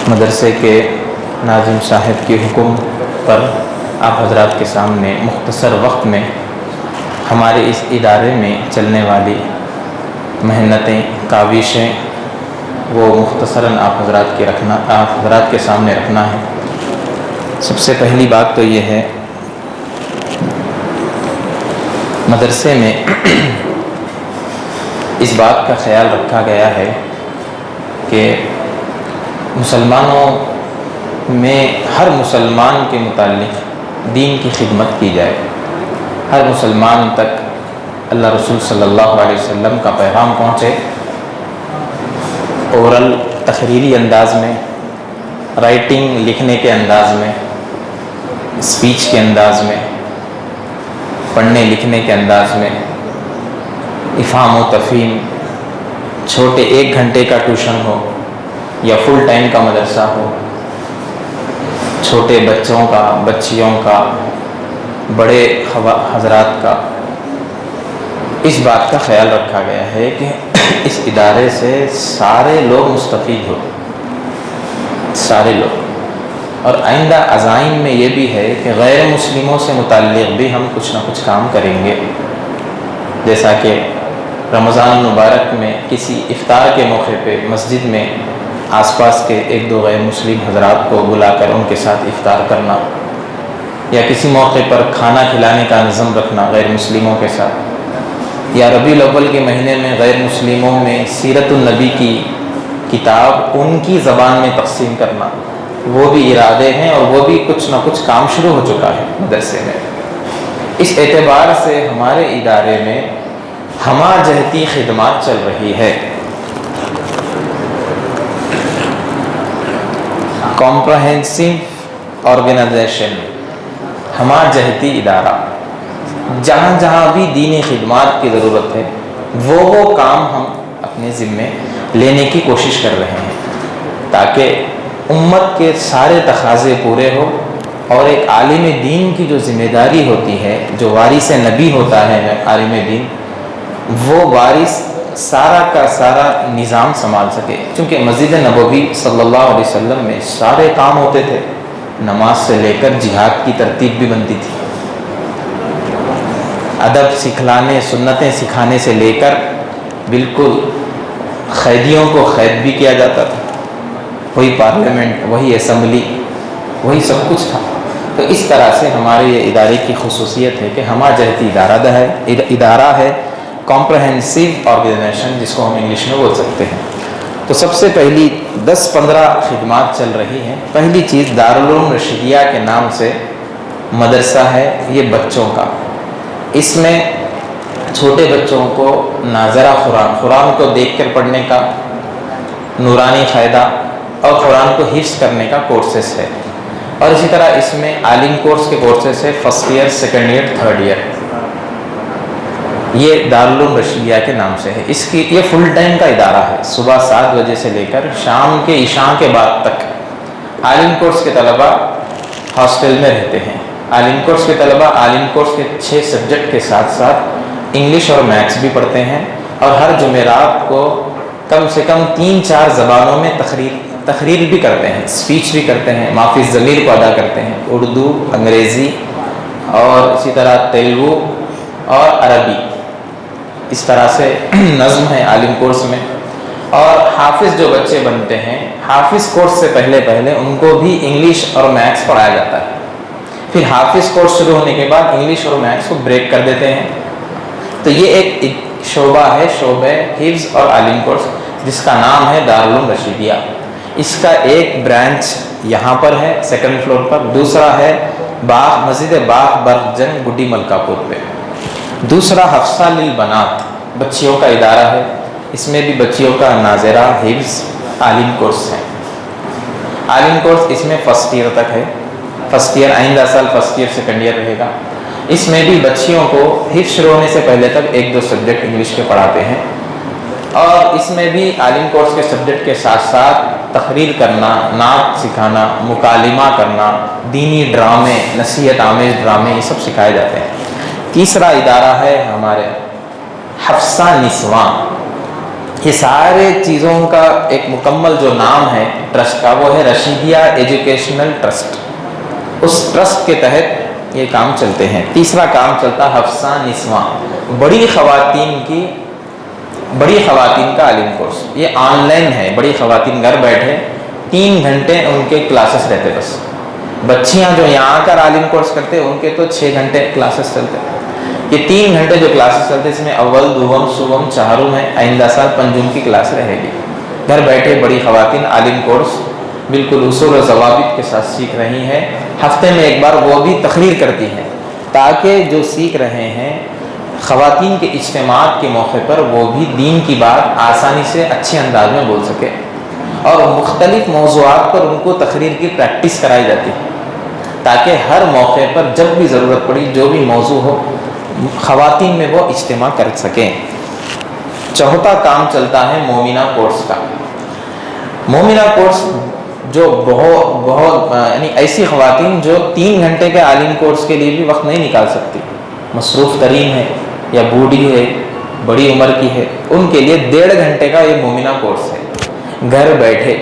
مدرسے کے ناظم صاحب کے حکم پر آپ حضرات کے سامنے مختصر وقت میں ہمارے اس ادارے میں چلنے والی محنتیں، کاوشیں وہ مختصراً آپ حضرات کے سامنے رکھنا ہے۔ سب سے پہلی بات تو یہ ہے، مدرسے میں اس بات کا خیال رکھا گیا ہے کہ مسلمانوں میں ہر مسلمان کے متعلق دین کی خدمت کی جائے، ہر مسلمان تک اللہ رسول صلی اللہ علیہ وسلم کا پیغام پہنچے، اورل تقریری انداز میں، رائٹنگ لکھنے کے انداز میں، اسپیچ کے انداز میں، پڑھنے لکھنے کے انداز میں، افہام و تفہیم، چھوٹے 1 گھنٹے کا ٹیوشن ہو یا فل ٹائم کا مدرسہ ہو، چھوٹے بچوں کا، بچیوں کا، بڑے حضرات کا، اس بات کا خیال رکھا گیا ہے کہ اس ادارے سے سارے لوگ مستفید ہو، سارے لوگ۔ اور آئندہ عزائم میں یہ بھی ہے کہ غیر مسلموں سے متعلق بھی ہم کچھ نہ کچھ کام کریں گے، جیسا کہ رمضان المبارک میں کسی افطار کے موقع پہ مسجد میں آس پاس کے 1-2 غیر مسلم حضرات کو بلا کر ان کے ساتھ افطار کرنا، یا کسی موقع پر کھانا کھلانے کا نظم رکھنا غیر مسلموں کے ساتھ، یا ربیع الاول کے مہینے میں غیر مسلموں میں سیرت النبی کی کتاب ان کی زبان میں تقسیم کرنا، وہ بھی ارادے ہیں اور وہ بھی کچھ نہ کچھ کام شروع ہو چکا ہے مدرسے میں۔ اس اعتبار سے ہمارے ادارے میں ہمہ جہتی خدمات چل رہی ہے۔ کمپریہنسو آرگنائزیشن، ہمہ جہتی ادارہ، جہاں جہاں بھی دینی خدمات کی ضرورت ہے وہ کام ہم اپنے ذمے لینے کی کوشش کر رہے ہیں، تاکہ امت کے سارے تقاضے پورے ہو، اور ایک عالم دین کی جو ذمہ داری ہوتی ہے، جو وارث نبی ہوتا ہے عالم دین، وہ وارث سارا کا سارا نظام سنبھال سکے، کیونکہ مسجد نبوی صلی اللہ علیہ وسلم میں سارے کام ہوتے تھے، نماز سے لے کر جہاد کی ترتیب بھی بنتی تھی، ادب سکھلانے، سنتیں سکھانے سے لے کر بالکل قیدیوں کو قید بھی کیا جاتا تھا، وہی پارلیمنٹ، وہی اسمبلی، وہی سب کچھ تھا۔ تو اس طرح سے ہمارے یہ ادارے کی خصوصیت ہے کہ ہمہ جہتی ادارہ ہے، کمپریہنسو آرگنائزیشن جس کو ہم انگلش میں بول سکتے ہیں۔ تو سب سے پہلی 10-15 خدمات چل رہی ہیں۔ پہلی چیز دارالعلوم رشیدیہ کے نام سے مدرسہ ہے، یہ بچوں کا، اس میں چھوٹے بچوں کو ناظرہ قرآن کو دیکھ کر پڑھنے کا، نورانی فائدہ اور قرآن کو حفظ کرنے کا کورسز ہے، اور اسی طرح اس میں عالم کورس کے کورسز ہے، 1st year, 2nd year, 3rd year, یہ دارالعلوم رشیدیہ کے نام سے ہے۔ یہ فل ٹائم کا ادارہ ہے، صبح 7 بجے سے لے کر شام کے عشاء کے بعد تک عالم کورس کے طلباء ہاسٹل میں رہتے ہیں۔ عالم کورس کے طلباء عالم کورس کے 6 سبجیکٹ کے ساتھ ساتھ انگلش اور میتھس بھی پڑھتے ہیں، اور ہر جمعرات کو کم سے کم 3-4 زبانوں میں تقریر بھی کرتے ہیں، اسپیچ بھی کرتے ہیں، مافی الضمیر کو ادا کرتے ہیں، اردو، انگریزی اور اسی طرح تیلگو اور عربی، اس طرح سے نظم ہے عالم کورس میں۔ اور حافظ جو بچے بنتے ہیں، حافظ کورس سے پہلے ان کو بھی انگلش اور میتھس پڑھایا جاتا ہے، پھر حافظ کورس شروع ہونے کے بعد انگلش اور میتھس کو بریک کر دیتے ہیں۔ تو یہ ایک شعبہ ہے، شعبہ حفظ اور عالم کورس، جس کا نام ہے دارالعلوم رشیدیہ۔ اس کا ایک برانچ یہاں پر ہے 2nd فلور پر، دوسرا ہے مسجد باغ برجن گڈی ملکا پور پہ، دوسرا حفصہ للبنات بچیوں کا ادارہ ہے، اس میں بھی بچیوں کا ناظرہ، حفظ، عالم کورس ہے۔ عالم کورس اس میں 1st ایئر تک ہے، 1st ایئر آئندہ سال 1st ایئر 2nd ایئر رہے گا۔ اس میں بھی بچیوں کو حفظ شروع ہونے سے پہلے تک 1-2 سبجیکٹ انگلش کے پڑھاتے ہیں، اور اس میں بھی عالم کورس کے سبجیکٹ کے ساتھ ساتھ تقریر کرنا، نعت سکھانا، مکالمہ کرنا، دینی ڈرامے، نصیحت آمیز ڈرامے، یہ سب سکھائے جاتے ہیں۔ تیسرا ادارہ ہے ہمارے حفصہ نسواں، یہ سارے چیزوں کا ایک مکمل جو نام ہے ٹرسٹ کا، وہ ہے رشیدیہ ایجوکیشنل ٹرسٹ۔ اس ٹرسٹ کے تحت یہ کام چلتے ہیں۔ تیسرا کام چلتا حفصہ نسواں، بڑی خواتین کا عالم کورس۔ یہ آن لائن ہے، بڑی خواتین گھر بیٹھے 3 گھنٹے ان کے کلاسز رہتے، بس بچیاں جو یہاں آ کر عالم کورس کرتے ان کے تو 6 گھنٹے کلاسز چلتے۔ یہ 3 گھنٹے جو کلاسز چلتے، اس میں اول، دوم، سوم، چہارم ہے، آئندہ سال پنجم کی کلاس رہے گی۔ گھر بیٹھے بڑی خواتین عالم کورس بالکل اصول و ضوابط کے ساتھ سیکھ رہی ہیں۔ ہفتے میں ایک بار وہ بھی تقریر کرتی ہیں، تاکہ جو سیکھ رہے ہیں خواتین کے اجتماعات کے موقع پر وہ بھی دین کی بات آسانی سے اچھے انداز میں بول سکے، اور مختلف موضوعات پر ان کو تقریر کی پریکٹس کرائی جاتی ہے، تاکہ ہر موقع پر جب بھی ضرورت پڑی جو بھی موضوع ہو خواتین میں وہ اجتماع کر سکیں۔ چوتھا کام چلتا ہے مومنہ کورس کا۔ مومنہ کورس جو بہت یعنی ایسی خواتین جو 3 گھنٹے کے عالم کورس کے لیے بھی وقت نہیں نکال سکتی، مصروف ترین ہے یا بوڑھی ہے، بڑی عمر کی ہے، ان کے لیے 1.5 گھنٹے کا یہ مومنہ کورس ہے۔ گھر بیٹھے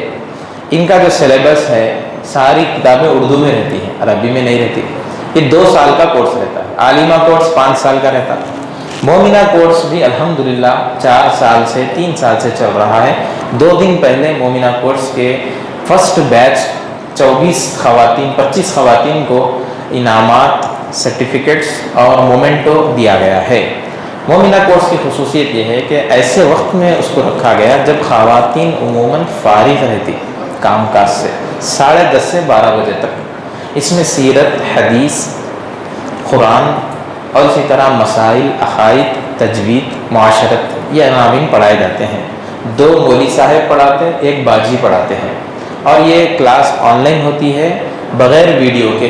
ان کا جو سلیبس ہے ساری کتابیں اردو میں رہتی ہیں، عربی میں نہیں رہتی۔ یہ 2 سال کا کورس رہتا ہے، عالمہ کورس 5 سال کا رہتا ہے۔ مومنہ کورس بھی الحمدللہ 4 سال سے 3 سال سے چل رہا ہے۔ 2 دن پہلے مومنہ کورس کے فرسٹ بیچ 25 خواتین کو انعامات، سرٹیفکیٹس اور مومنٹو دیا گیا ہے۔ مومنہ کورس کی خصوصیت یہ ہے کہ ایسے وقت میں اس کو رکھا گیا جب خواتین عموماً فارغ رہتی کام کاج سے، 10:30 سے 12 بجے تک۔ اس میں سیرت، حدیث، قرآن اور اسی طرح مسائل، عقائد، تجوید، معاشرت، یہ عناوین پڑھائے جاتے ہیں۔ 2 مولوی صاحب پڑھاتے، 1 باجی پڑھاتے ہیں، اور یہ کلاس آن لائن ہوتی ہے بغیر ویڈیو کے،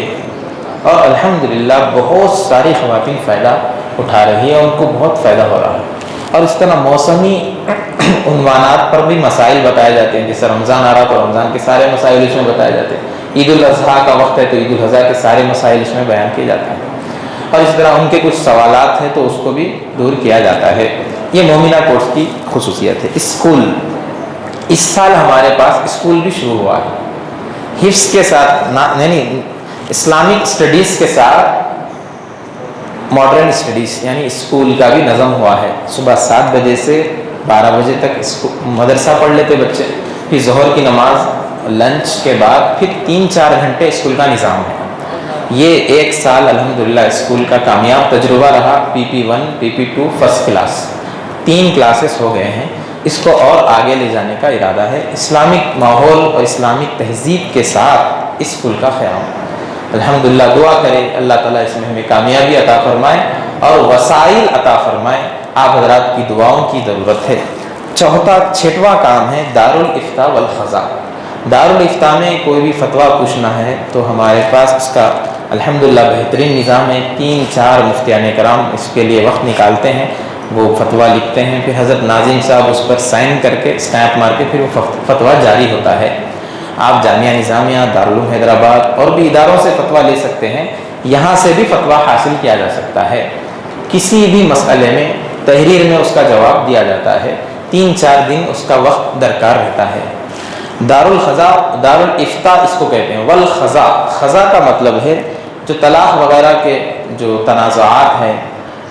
اور الحمدللہ بہت ساری خواتین فائدہ اٹھا رہی ہے، ان کو بہت فائدہ ہو رہا ہے۔ اور اس طرح موسمی عنوانات پر بھی مسائل بتائے جاتے ہیں، جیسے رمضان آ رہا تو رمضان کے سارے مسائل اس میں بتائے جاتے ہیں، عید الاضحیٰ کا وقت ہے تو عید الاضحیٰ کے سارے مسائل اس میں بیان کیے جاتے ہیں، اور اس طرح ان کے کچھ سوالات ہیں تو اس کو بھی دور کیا جاتا ہے۔ یہ مومنہ کورس کی خصوصیت ہے۔ اسکول، اس سال ہمارے پاس اسکول بھی شروع ہوا ہے، حفظ کے ساتھ، یعنی اسلامک اسٹڈیز کے ساتھ ماڈرن اسٹڈیز، یعنی اسکول کا بھی نظم ہوا ہے۔ صبح 7 بجے سے 12 بجے تک مدرسہ پڑھ لیتے بچے، پھر ظہر کی نماز، لنچ کے بعد پھر 3-4 گھنٹے اسکول کا نظام ہے۔ یہ 1 سال الحمدللہ اسکول کا کامیاب تجربہ رہا۔ PP1 PP2 first class 3 classes ہو گئے ہیں۔ اس کو اور آگے لے جانے کا ارادہ ہے، اسلامک ماحول اور اسلامک تہذیب کے ساتھ اسکول کا قیام۔ الحمدللہ دعا کریں اللہ تعالیٰ اس میں ہمیں کامیابی عطا فرمائے اور وسائل عطا فرمائے۔ آپ حضرات کی دعاؤں کی ضرورت ہے۔ 6واں کام ہے دارالافتاء والخزاں۔ دارالافتاء میں کوئی بھی فتویٰ پوچھنا ہے تو ہمارے پاس اس کا الحمدللہ بہترین نظام ہے۔ 3-4 مفتیان کرام اس کے لیے وقت نکالتے ہیں، وہ فتویٰ لکھتے ہیں، پھر حضرت ناظم صاحب اس پر سائن کر کے اسٹیمپ مار کے پھر وہ فتویٰ جاری ہوتا ہے۔ آپ جامعہ نظامیہ، دارالعلوم حیدرآباد اور بھی اداروں سے فتویٰ لے سکتے ہیں، یہاں سے بھی فتویٰ حاصل کیا جا سکتا ہے۔ کسی بھی مسئلے میں تحریر میں اس کا جواب دیا جاتا ہے، 3-4 دن اس کا وقت درکار رہتا ہے۔ دارالافتاء اس کو کہتے ہیں۔ والخزاں، خزاں کا مطلب ہے جو طلاق وغیرہ کے جو تنازعات ہیں،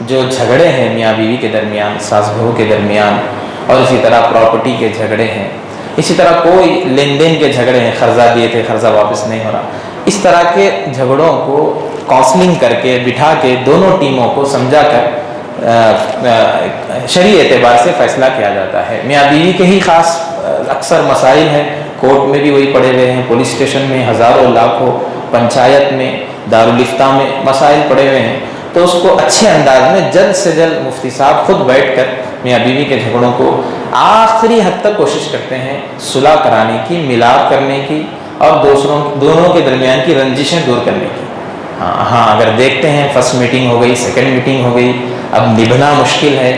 جو جھگڑے ہیں میاں بیوی کے درمیان، ساس بہو کے درمیان، اور اسی طرح پراپرٹی کے جھگڑے ہیں، اسی طرح کوئی لین دین کے جھگڑے ہیں، قرضہ دیے تھے قرضہ واپس نہیں ہو رہا، اس طرح کے جھگڑوں کو کاؤنسلنگ کر کے بٹھا کے دونوں ٹیموں کو سمجھا کر شرعی اعتبار سے فیصلہ کیا جاتا ہے۔ میاں بیوی کے ہی خاص اکثر مسائل ہیں، کورٹ میں بھی وہی پڑے ہوئے ہیں، پولیس اسٹیشن میں ہزاروں لاکھوں، پنچایت میں، دارالافتاء میں مسائل پڑے ہوئے ہیں، تو اس کو اچھے انداز میں جلد سے جلد مفتی صاحب خود بیٹھ کر میاں بیوی کے جھگڑوں کو آخری حد تک کوشش کرتے ہیں صلح کرانے کی، ملاپ کرنے کی، اور دونوں کے درمیان کی رنجشیں دور کرنے کی۔ ہاں اگر دیکھتے ہیں فرسٹ میٹنگ ہو گئی، سیکنڈ میٹنگ ہو گئی، اب نبھنا مشکل ہے،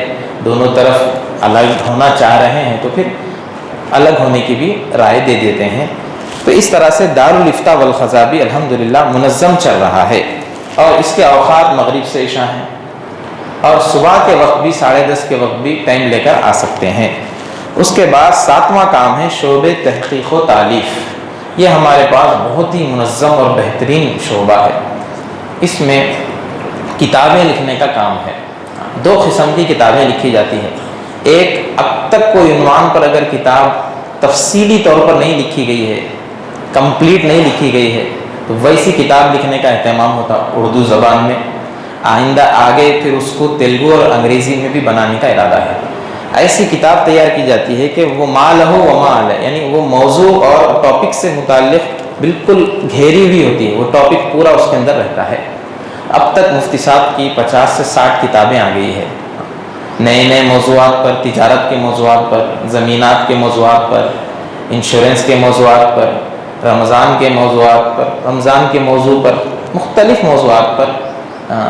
دونوں طرف الگ ہونا چاہ رہے ہیں، تو پھر الگ ہونے کی بھی رائے دے دیتے ہیں۔ تو اس طرح سے دارالافتاء والخزاں بھی الحمدللہ منظم چل رہا ہے، اور اس کے اوقات مغرب سے عشاء ہیں، اور صبح کے وقت بھی 10:30 کے وقت بھی ٹائم لے کر آ سکتے ہیں۔ اس کے بعد 7واں کام ہے شعبے تحقیق و تالیف. یہ ہمارے پاس بہت ہی منظم اور بہترین شعبہ ہے. اس میں کتابیں لکھنے کا کام ہے. 2 قسم کی کتابیں لکھی جاتی ہیں. ایک اب تک کوئی عنوان پر اگر کتاب تفصیلی طور پر نہیں لکھی گئی ہے، کمپلیٹ نہیں لکھی گئی ہے، تو ویسی کتاب لکھنے کا اہتمام ہوتا اردو زبان میں. آئندہ آگے پھر اس کو تیلگو اور انگریزی میں بھی بنانے کا ارادہ ہے. ایسی کتاب تیار کی جاتی ہے کہ وہ ما لہ و ما علیہ، یعنی وہ موضوع اور ٹاپک سے متعلق بالکل گھیری ہوئی ہوتی ہے، وہ ٹاپک پورا اس کے اندر رہتا ہے. اب تک مفتی صاحب کی 50 سے 60 کتابیں آ گئی ہے، نئے نئے موضوعات پر، تجارت کے موضوعات پر، زمینات کے موضوعات پر، انشورنس کے موضوعات پر، رمضان کے موضوعات پر، رمضان کے موضوع پر، مختلف موضوعات پر،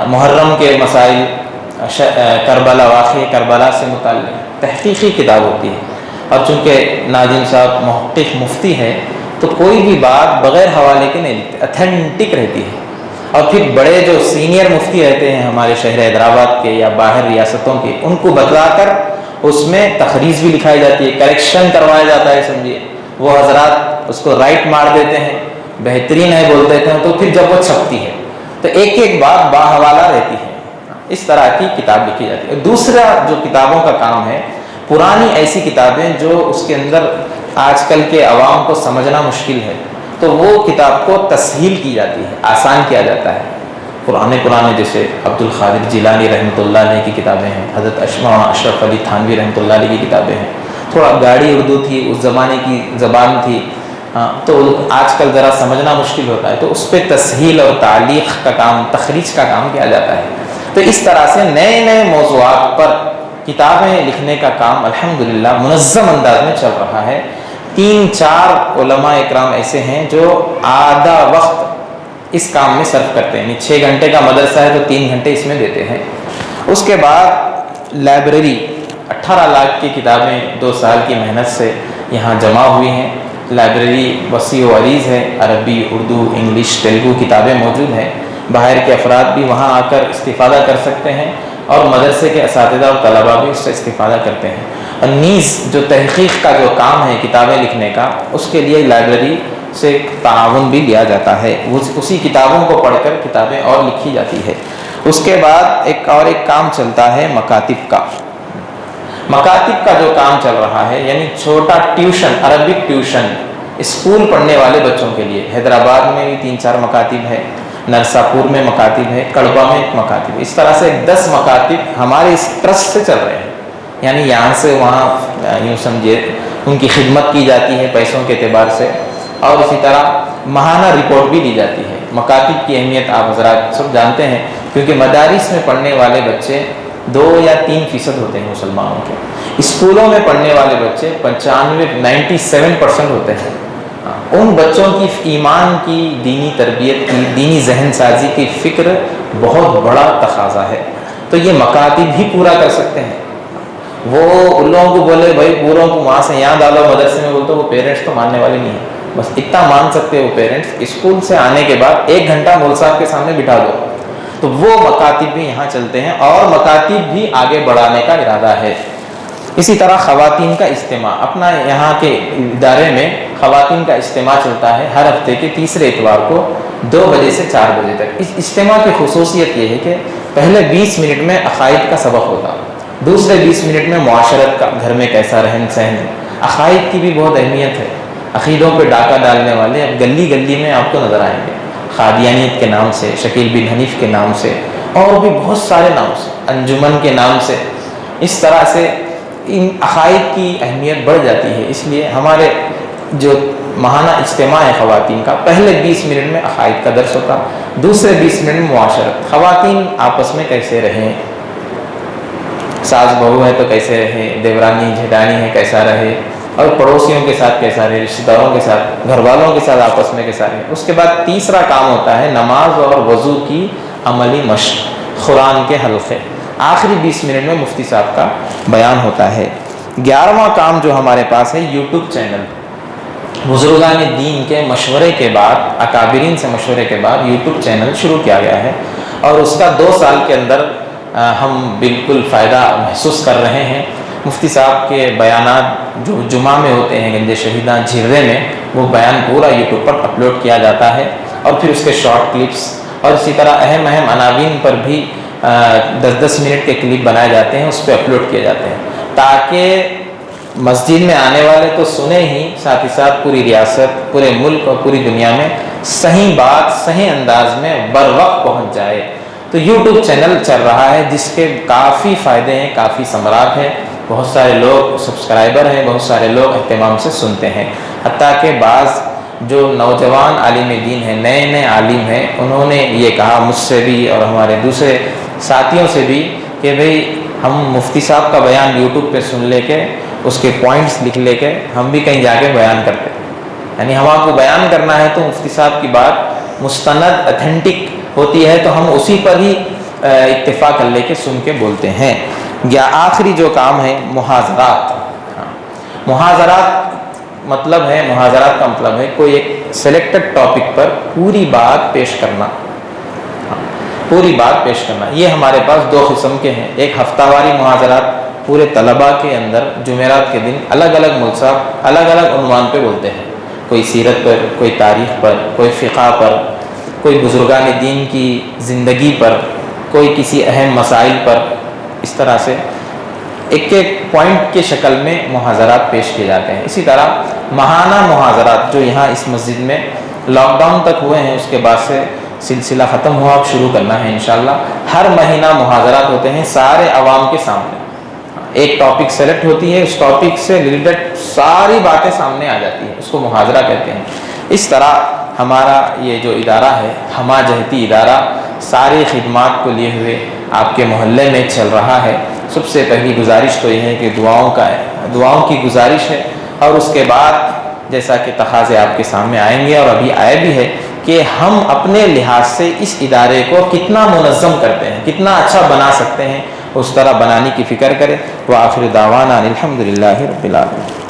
محرم کے مسائل، کربلا، واقعہ کربلا سے متعلق تحقیقی کتاب ہوتی ہے. اور چونکہ ناظم صاحب محقق مفتی ہے تو کوئی بھی بات بغیر حوالے کے نہیں لکھتے، اتھینٹک رہتی ہے. اور پھر بڑے جو سینئر مفتی رہتے ہیں ہمارے شہر حیدرآباد کے یا باہر ریاستوں کے، ان کو بتلا کر اس میں تخریج بھی لکھائی جاتی ہے، کریکشن کروایا جاتا ہے. سمجھیے وہ حضرات اس کو رائٹ مار دیتے ہیں، بہترین ہے بول دیتے ہیں، تو پھر جب وہ چھپتی ہے تو ایک ایک بات باحوالہ رہتی ہے. اس طرح کی کتاب لکھی جاتی ہے. دوسرا جو کتابوں کا کام ہے، پرانی ایسی کتابیں جو اس کے اندر آج کل کے عوام کو سمجھنا مشکل ہے، تو وہ کتاب کو تسہیل کی جاتی ہے، آسان کیا جاتا ہے. پرانے جیسے عبد القادر جیلانی رحمۃ اللہ علیہ کی کتابیں ہیں، حضرت اشرف علی تھانوی رحمۃ اللہ علیہ کی کتابیں ہیں. تھوڑا گاڑی اردو تھی، اس زمانے کی زبان تھی، تو آج کل ذرا سمجھنا مشکل ہوتا ہے، تو اس پہ تسہیل اور تعلیق کا کام، تخریج کا کام کیا جاتا ہے. تو اس طرح سے نئے نئے موضوعات پر کتابیں لکھنے کا کام الحمدللہ منظم انداز میں چل رہا ہے. 3-4 علماء اکرام ایسے ہیں جو آدھا وقت اس کام میں صرف کرتے ہیں. 6 گھنٹے کا مدرسہ ہے تو 3 گھنٹے اس میں دیتے ہیں. اس کے بعد لائبریری 18 لاکھ کی کتابیں 2 سال کی محنت سے یہاں جمع ہوئی ہیں. لائبریری وسیع و عریض ہے، عربی، اردو، انگلش، تیلگو کتابیں موجود ہیں. باہر کے افراد بھی وہاں آ کر استفادہ کر سکتے ہیں اور مدرسے کے اساتذہ اور طلباء بھی اس سے استفادہ کرتے ہیں. اور نیز جو تحقیق کا جو کام ہے کتابیں لکھنے کا، اس کے لیے لائبریری سے تعاون بھی لیا جاتا ہے. اسی کتابوں کو پڑھ کر کتابیں اور لکھی جاتی ہے. اس کے بعد ایک کام چلتا ہے مکاتب کا. مکاتب کا جو کام چل رہا ہے، یعنی چھوٹا ٹیوشن، عربک ٹیوشن اسکول پڑھنے والے بچوں کے لیے. حیدرآباد میں بھی 3-4 مکاتب ہے، نرساپور میں مکاتب ہے، کڑبا میں مکاتب. اس طرح سے 10 مکاتب ہمارے اس ٹرسٹ سے چل رہے ہیں. یعنی یہاں سے وہاں یوں سمجھے ان کی خدمت کی جاتی ہے پیسوں کے اعتبار سے، اور اسی طرح ماہانہ رپورٹ بھی دی جاتی ہے. مکاتب کی اہمیت آپ حضرات سب جانتے ہیں، کیونکہ مدارس میں پڑھنے والے بچے 2 یا 3% ہوتے ہیں مسلمانوں کے. اسکولوں میں پڑھنے والے بچے 97% ہوتے ہیں. ان بچوں کی ایمان کی، دینی تربیت کی، دینی ذہن سازی کی فکر بہت بڑا تقاضا ہے. تو یہ مکاتب ہی پورا کر سکتے ہیں. وہ ان لوگوں کو بولے بھائی پوروں کو وہاں سے یہاں ڈالو مدرسے میں، بولتے وہ پیرنٹس تو ماننے والے نہیں ہیں. بس اتنا مان سکتے وہ پیرنٹس، اسکول سے آنے کے بعد 1 گھنٹہ مول صاحب کے سامنے بٹھا دو. تو وہ مکاتب بھی یہاں چلتے ہیں اور مکاتب بھی آگے بڑھانے کا ارادہ ہے. اسی طرح خواتین کا اجتماع، اپنا یہاں کے ادارے میں خواتین کا اجتماع چلتا ہے ہر ہفتے کے تیسرے اتوار کو 2 بجے سے 4 بجے تک. اس اجتماع کی خصوصیت یہ ہے کہ پہلے 20 منٹ میں عقائد کا سبق ہوگا، دوسرے 20 منٹ میں معاشرت کا، گھر میں کیسا رہن سہن. عقائد کی بھی بہت اہمیت ہے. عقیدوں پہ ڈاکہ ڈالنے والے اب گلی گلی میں آپ کو نظر آئیں گے، قادیانیت کے نام سے، شکیل بن حنیف کے نام سے، اور بھی بہت سارے نام سے، انجمن کے نام سے. اس طرح سے ان عقائد کی اہمیت بڑھ جاتی ہے. اس لیے ہمارے جو ماہانہ اجتماع ہے خواتین کا، پہلے 20 منٹ میں عقائد کا درس ہوتا، دوسرے 20 منٹ میں معاشرت. خواتین آپس میں کیسے رہیں، ساس بہو ہے تو کیسے رہے، دیورانی جھٹانی ہے کیسا رہے، اور پڑوسیوں کے ساتھ کیسا رہے، رشتہ داروں کے ساتھ، گھر والوں کے ساتھ آپس میں کیسا رہے. اس کے بعد تیسرا کام ہوتا ہے نماز اور وضو کی عملی مشق، قرآن کے حلقے. آخری 20 منٹ میں مفتی صاحب کا بیان ہوتا ہے. 11واں کام جو ہمارے پاس ہے یوٹیوب چینل. بزرگان دین کے مشورے کے بعد، اکابرین سے مشورے کے بعد یوٹیوب چینل شروع کیا گیا ہے، اور اس کا 2 سال کے اندر ہم بالکل فائدہ محسوس کر رہے ہیں. مفتی صاحب کے بیانات جو جمعہ میں ہوتے ہیں گنج شہیداں جھرے میں، وہ بیان پورا یوٹیوب پر اپلوڈ کیا جاتا ہے، اور پھر اس کے شارٹ کلپس اور اسی طرح اہم عناوین پر بھی 10-10 منٹ کے کلپ بنائے جاتے ہیں، اس پہ اپلوڈ کیے جاتے ہیں، تاکہ مسجد میں آنے والے تو سنیں ہی، ساتھ ہی ساتھ پوری ریاست، پورے ملک اور پوری دنیا میں صحیح بات صحیح انداز میں بر وقت پہنچ جائے۔ تو یوٹیوب چینل چل رہا ہے جس کے کافی فائدے ہیں، کافی ثمرات ہیں، بہت سارے لوگ سبسکرائبر ہیں، بہت سارے لوگ اہتمام سے سنتے ہیں، حتیٰ کہ بعض جو نوجوان عالم دین ہیں، نئے نئے عالم ہیں، انہوں نے یہ کہا مجھ سے بھی اور ہمارے دوسرے ساتھیوں سے بھی کہ بھئی ہم مفتی صاحب کا بیان یوٹیوب پہ سن لے کے اس کے پوائنٹس لکھ لے کے ہم بھی کہیں جا کے بیان کرتے ہیں، یعنی ہم آپ کو بیان کرنا ہے تو مفتی صاحب کی بات مستند اتھینٹک ہوتی ہے تو ہم اسی پر ہی اکتفا کر لے کے سن کے بولتے ہیں۔ یا آخری جو کام ہے محاضرات، محاضرات کا مطلب ہے کوئی ایک سلیکٹڈ ٹاپک پر پوری بات پیش کرنا، یہ ہمارے پاس 2 قسم کے ہیں، ایک ہفتہ واری محاضرات پورے طلباء کے اندر جمعرات کے دن الگ الگ ملک صاحب الگ الگ عنوان پہ بولتے ہیں، کوئی سیرت پر، کوئی تاریخ پر، کوئی فقہ پر، کوئی بزرگان دین کی زندگی پر، کوئی کسی اہم مسائل پر، اس طرح سے ایک ایک پوائنٹ کی شکل میں محاضرات پیش کیے جاتے ہیں۔ اسی طرح ماہانہ محاضرات جو یہاں اس مسجد میں لاک ڈاؤن تک ہوئے ہیں، اس کے بعد سے سلسلہ ختم ہوا، اب شروع کرنا ہے انشاءاللہ، ہر مہینہ محاضرات ہوتے ہیں سارے عوام کے سامنے، ایک ٹاپک سلیکٹ ہوتی ہے، اس ٹاپک سے ریلیٹڈ ساری باتیں سامنے آ جاتی ہیں، اس کو محاضرہ کہتے ہیں۔ اس طرح ہمارا یہ جو ادارہ ہے، ہمہ جہتی ادارہ، ساری خدمات کو لیے ہوئے آپ کے محلے میں چل رہا ہے۔ سب سے پہلی گزارش تو یہ ہے کہ دعاؤں کی گزارش ہے، اور اس کے بعد جیسا کہ تقاضے آپ کے سامنے آئیں گے اور ابھی آئے بھی ہے کہ ہم اپنے لحاظ سے اس ادارے کو کتنا منظم کرتے ہیں، کتنا اچھا بنا سکتے ہیں، اس طرح بنانے کی فکر کریں۔ وآخر دعوانا الحمدللہ رب العالمین۔